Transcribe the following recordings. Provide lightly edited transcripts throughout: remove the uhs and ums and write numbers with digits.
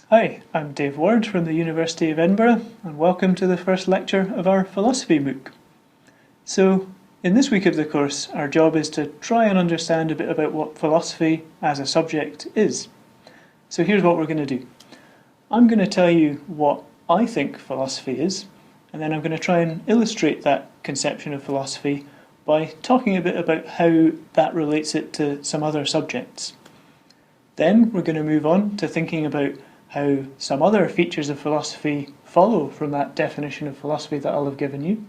Hi, I'm Dave Ward from the University of Edinburgh, and welcome to the first lecture of our philosophy MOOC. So, in this week of the course, our job is to try and understand a bit about what philosophy as a subject is. So here's what we're going to do. I'm going to tell you what I think philosophy is, and then I'm going to try and illustrate that conception of philosophy by talking a bit about how that relates it to some other subjects. Then we're going to move on to thinking about how some other features of philosophy follow from that definition of philosophy that I'll have given you.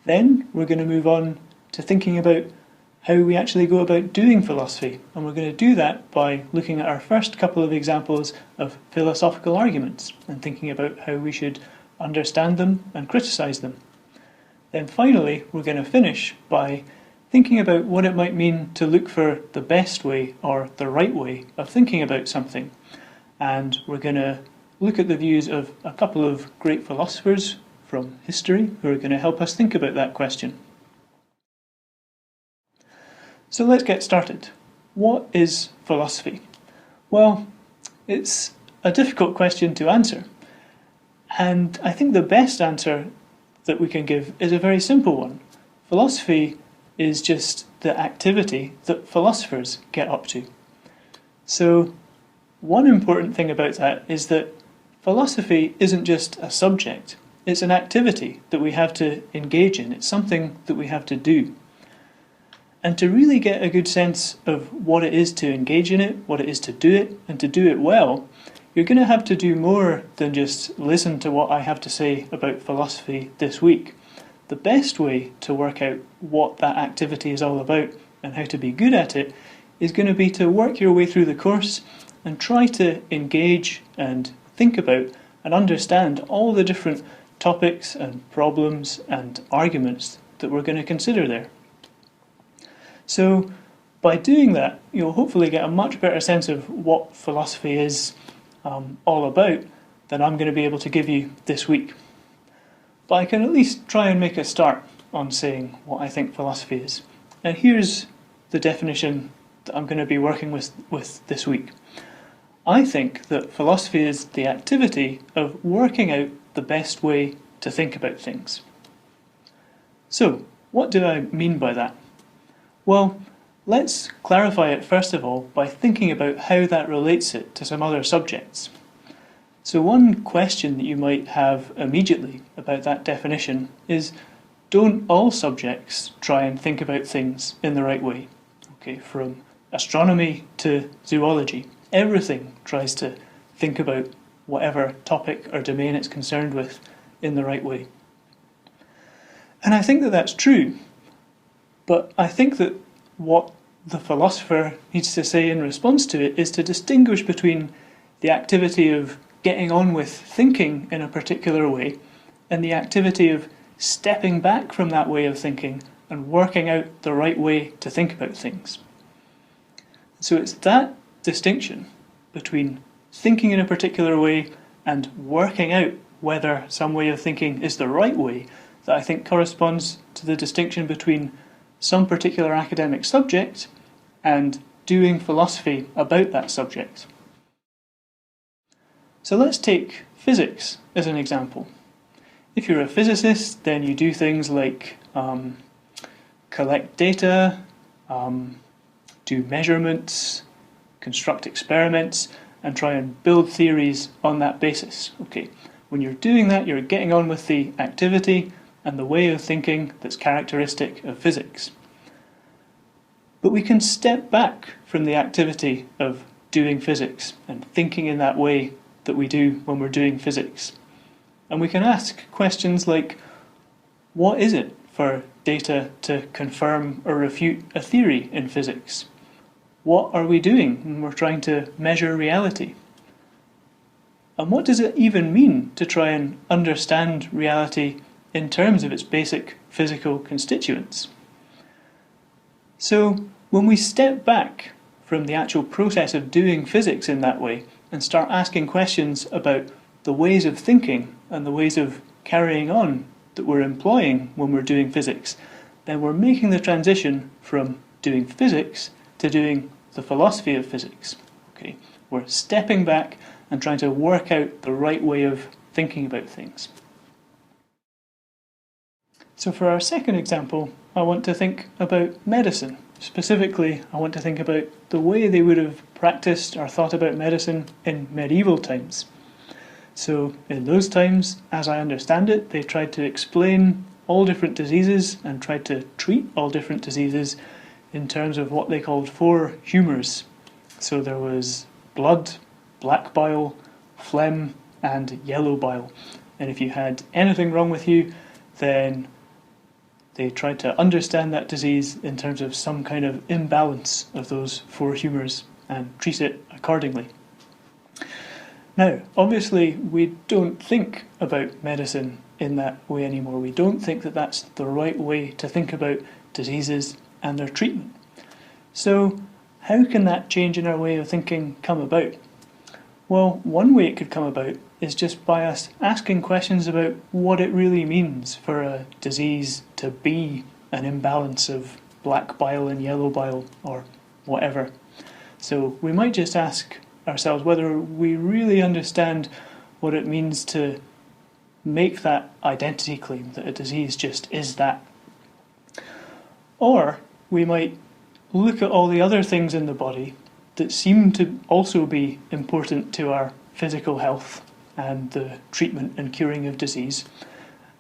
Then we're going to move on to thinking about how we actually go about doing philosophy, and we're going to do that by looking at our first couple of examples of philosophical arguments and thinking about how we should understand them and criticise them. Then finally, we're going to finish by thinking about what it might mean to look for the best way or the right way of thinking about something. And we're going to look at the views of a couple of great philosophers from history who are going to help us think about that question. So let's get started. What is philosophy? Well, it's a difficult question to answer. And I think the best answer that we can give is a very simple one. Philosophy is just the activity that philosophers get up to. So one important thing about that is that philosophy isn't just a subject, it's an activity that we have to engage in, it's something that we have to do. And to really get a good sense of what it is to engage in it, what it is to do it, and to do it well, you're going to have to do more than just listen to what I have to say about philosophy this week. The best way to work out what that activity is all about and how to be good at it is going to be to work your way through the course and try to engage and think about and understand all the different topics and problems and arguments that we're going to consider there. So by doing that, you'll hopefully get a much better sense of what philosophy is all about than I'm going to be able to give you this week. But I can at least try and make a start on saying what I think philosophy is. And here's the definition that I'm going to be working with this week. I think that philosophy is the activity of working out the best way to think about things. So, what do I mean by that? Well, let's clarify it first of all by thinking about how that relates it to some other subjects. So one question that you might have immediately about that definition is, don't all subjects try and think about things in the right way? Okay, from astronomy to zoology. Everything tries to think about whatever topic or domain it's concerned with in the right way. And I think that that's true, but I think that what the philosopher needs to say in response to it is to distinguish between the activity of getting on with thinking in a particular way and the activity of stepping back from that way of thinking and working out the right way to think about things. So it's that distinction between thinking in a particular way and working out whether some way of thinking is the right way that I think corresponds to the distinction between some particular academic subject and doing philosophy about that subject. So let's take physics as an example. If you're a physicist, then you do things like collect data, do measurements, construct experiments, and try and build theories on that basis. Okay, when you're doing that, you're getting on with the activity and the way of thinking that's characteristic of physics. But we can step back from the activity of doing physics and thinking in that way that we do when we're doing physics. And we can ask questions like, what is it for data to confirm or refute a theory in physics? What are we doing when we're trying to measure reality? And what does it even mean to try and understand reality in terms of its basic physical constituents? So when we step back from the actual process of doing physics in that way and start asking questions about the ways of thinking and the ways of carrying on that we're employing when we're doing physics, then we're making the transition from doing physics to doing the philosophy of physics. Okay, we're stepping back and trying to work out the right way of thinking about things. So for our second example, I want to think about medicine. Specifically, I want to think about the way they would have practiced or thought about medicine in medieval times. So in those times, as I understand it, they tried to explain all different diseases and tried to treat all different diseases in terms of what they called 4 humours. So there was blood, black bile, phlegm, and yellow bile. And if you had anything wrong with you, then they tried to understand that disease in terms of some kind of imbalance of those 4 humours and treat it accordingly. Now, obviously, we don't think about medicine in that way anymore. We don't think that that's the right way to think about diseases and their treatment. So, how can that change in our way of thinking come about? Well, one way it could come about is just by us asking questions about what it really means for a disease to be an imbalance of black bile and yellow bile, or whatever. So we might just ask ourselves whether we really understand what it means to make that identity claim that a disease just is that. Or we might look at all the other things in the body that seem to also be important to our physical health and the treatment and curing of disease,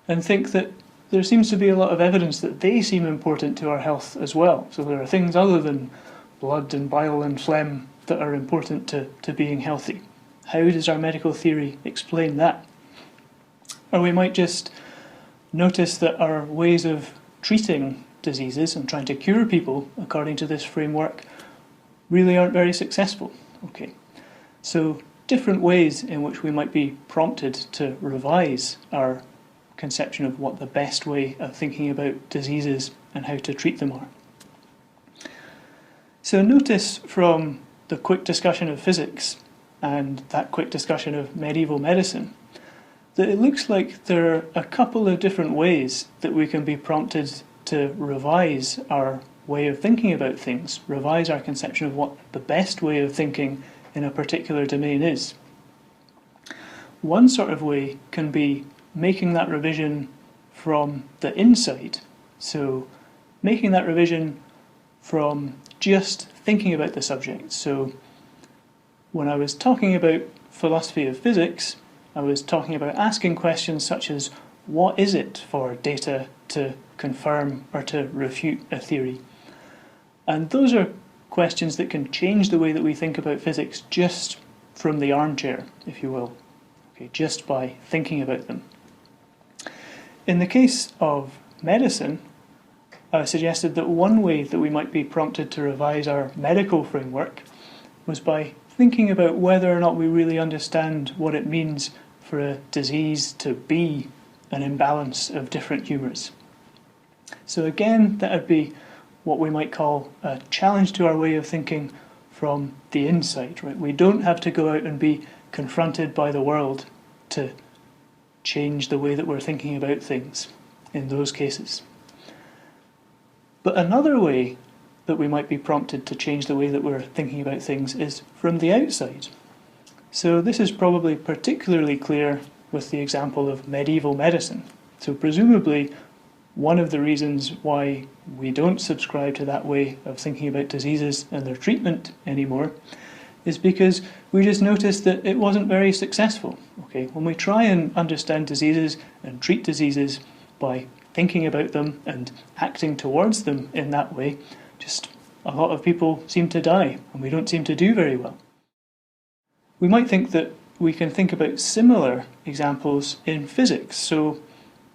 and think that there seems to be a lot of evidence that they seem important to our health as well. So there are things other than blood and bile and phlegm that are important to being healthy. How does our medical theory explain that? Or we might just notice that our ways of treating diseases and trying to cure people according to this framework really aren't very successful. Okay, so different ways in which we might be prompted to revise our conception of what the best way of thinking about diseases and how to treat them are. So notice from the quick discussion of physics and that quick discussion of medieval medicine that it looks like there are a couple of different ways that we can be prompted to revise our way of thinking about things, revise our conception of what the best way of thinking in a particular domain is. One sort of way can be making that revision from the inside. So making that revision from just thinking about the subject. So when I was talking about philosophy of physics, I was talking about asking questions such as, what is it for data to confirm or to refute a theory? And those are questions that can change the way that we think about physics just from the armchair, if you will, okay, just by thinking about them. In the case of medicine, I suggested that one way that we might be prompted to revise our medical framework was by thinking about whether or not we really understand what it means for a disease to be an imbalance of different humours. So again, that would be what we might call a challenge to our way of thinking from the inside. Right? We don't have to go out and be confronted by the world to change the way that we're thinking about things in those cases. But another way that we might be prompted to change the way that we're thinking about things is from the outside. So this is probably particularly clear with the example of medieval medicine. So presumably one of the reasons why we don't subscribe to that way of thinking about diseases and their treatment anymore is because we just noticed that it wasn't very successful. Okay, when we try and understand diseases and treat diseases by thinking about them and acting towards them in that way, just a lot of people seem to die and we don't seem to do very well. We might think that we can think about similar examples in physics. So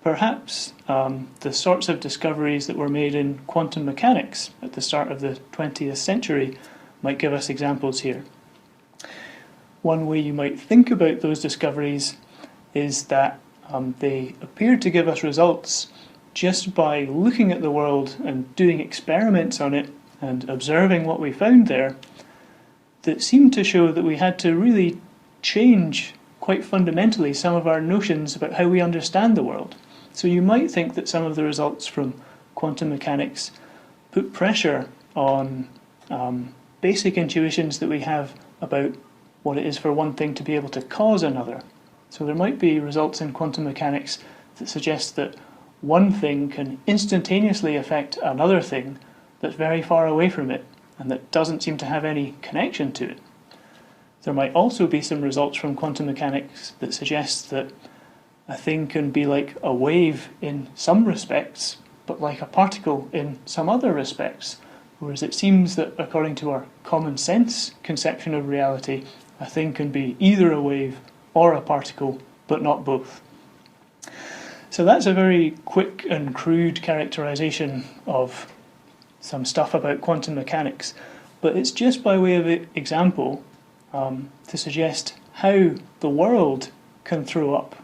perhaps the sorts of discoveries that were made in quantum mechanics at the start of the 20th century might give us examples here. One way you might think about those discoveries is that they appeared to give us results just by looking at the world and doing experiments on it and observing what we found there, that seemed to show that we had to really change quite fundamentally some of our notions about how we understand the world. So you might think that some of the results from quantum mechanics put pressure on basic intuitions that we have about what it is for one thing to be able to cause another. So there might be results in quantum mechanics that suggest that one thing can instantaneously affect another thing that's very far away from it and that doesn't seem to have any connection to it. There might also be some results from quantum mechanics that suggest that a thing can be like a wave in some respects, but like a particle in some other respects, whereas it seems that according to our common sense conception of reality, a thing can be either a wave or a particle, but not both. So that's a very quick and crude characterization of some stuff about quantum mechanics, but it's just by way of example to suggest how the world can throw up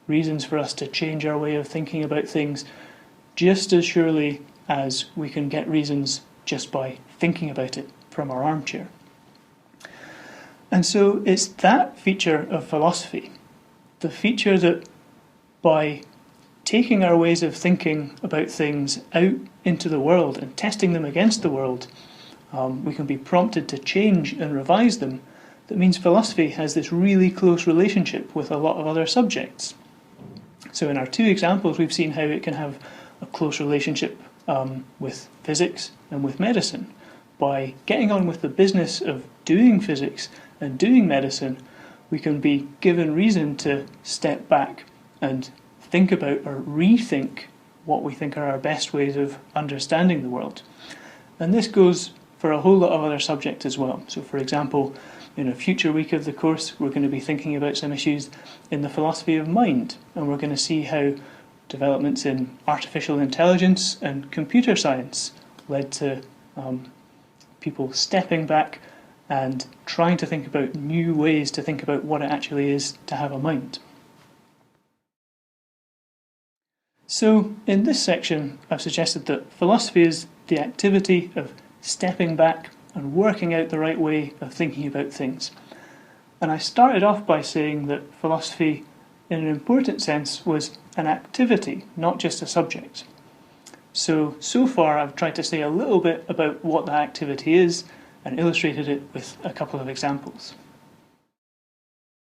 reasons for us to change our way of thinking about things just as surely as we can get reasons just by thinking about it from our armchair. And so it's that feature of philosophy, the feature that by taking our ways of thinking about things out into the world and testing them against the world, we can be prompted to change and revise them. That means philosophy has this really close relationship with a lot of other subjects. So in our two examples, we've seen how it can have a close relationship with physics and with medicine. By getting on with the business of doing physics and doing medicine, we can be given reason to step back and think about or rethink what we think are our best ways of understanding the world. And this goes for a whole lot of other subjects as well. So for example, in a future week of the course, we're going to be thinking about some issues in the philosophy of mind, and we're going to see how developments in artificial intelligence and computer science led to people stepping back and trying to think about new ways to think about what it actually is to have a mind. So in this section, I've suggested that philosophy is the activity of stepping back and working out the right way of thinking about things. And I started off by saying that philosophy, in an important sense, was an activity, not just a subject. So far I've tried to say a little bit about what that activity is and illustrated it with a couple of examples.